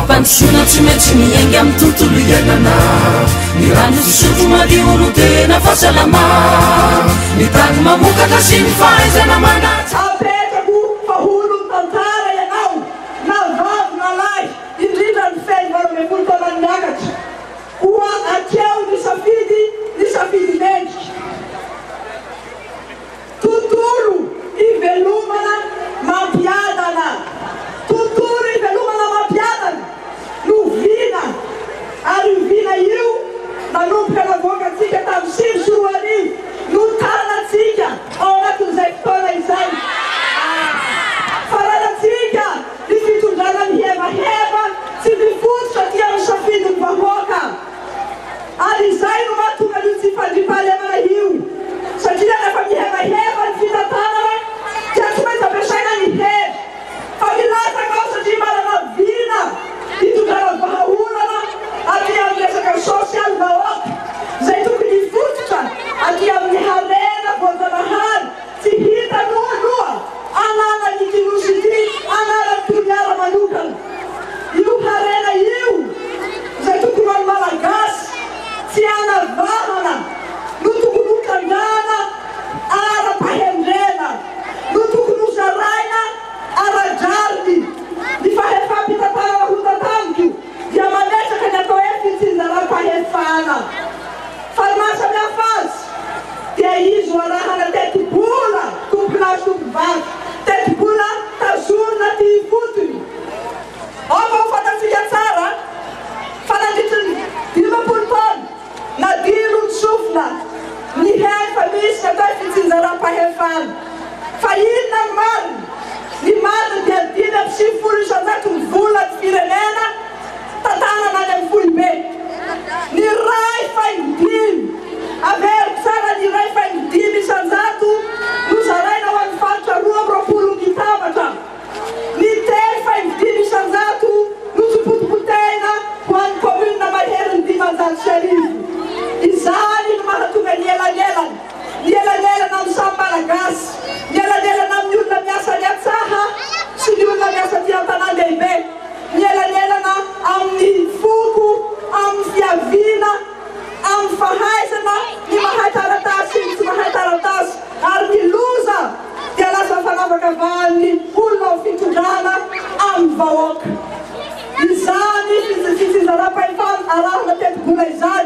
fampandrosoana tsy maintsy miainga amin'ny tontolo iainana ny rano fisotro madio no tena fahasalama ny tany mamokatra sy ny fahaizana manatsy apetrako faholo tantara ianao na vavy na lahy indrindra ny feny valo ambin'ny folo taona miakatra koa akeo ny safidy mendrika tontolo ivelomana mampiadana tontolo ivelomana mampiadana no vina ary vina io nanomboka navoakatsika tamin'ny sivy sy roa arivo no tanantsika ao anatin'izay fotoana izay faranatsika ny fitondrana mihevaheva sy mifototra ty amin'ny safidy ny vahoaka ary izay no mahatonga io tsy fandrimpahalemana io satria rehefa mihevaheva ny fitantanana dia tsy maintsy ampiasaina ny hery fa milatsaka ao satria manana vina hitondrana vahaolana aty amin'ny resaka sosialy vahoaka zay tokony hifototra aty amin'ny harena voajanahary tsy hitanoaloha anana ny kinosity anana ny toniara manokana io harena io zay tokony ho any malagasy tsy anavahana no tokony ho kangana ara-pahendrena no tokony ho zaraina ara-jariny ny fahefam-pitantanana ho tantaniko dia mametraka ny atao hoe fitsinjaram-pahefana fa ny mahasamihafa azy dia izy ho arahana teti-bola tompon'azy tompovavy teti-bola tazorina ty fotony ao fa ho fantatsika tsara fa nandritry ny 50 taona na dilo ny sofina ny hay fa misy ny atao hoe fitsinjaram-pahefana fa inona ny marina dia 5 isan-jato ny vola ny firenena tantanana any amin'ny Folibe ny ray faingodimy averiko tsara ny ray faingodimy isan-jato no zaraina ho an'ny faritra 20 kitabatra ny telo faingodimy isan-jato no tsopotopotehina ho an'ny commune mahery ny 500 izany no mahatonga ny elanelana amin'ny samy malagasy ny elanelana amin'ny olona miasa ny atsaha sy ny olona miasa ty an-tanan-dehibe ny elanelana amin'ny foko amin'ny fiaviana amin'ny fahaizana ny mahay taratasy sy ny tsy mahay taratasy ary ny loza dia lasa fanavakavahan'ny olona ho fitondrana amin'ny vahoaka izany fitsinjaram-pahefana arahana teti-bola izany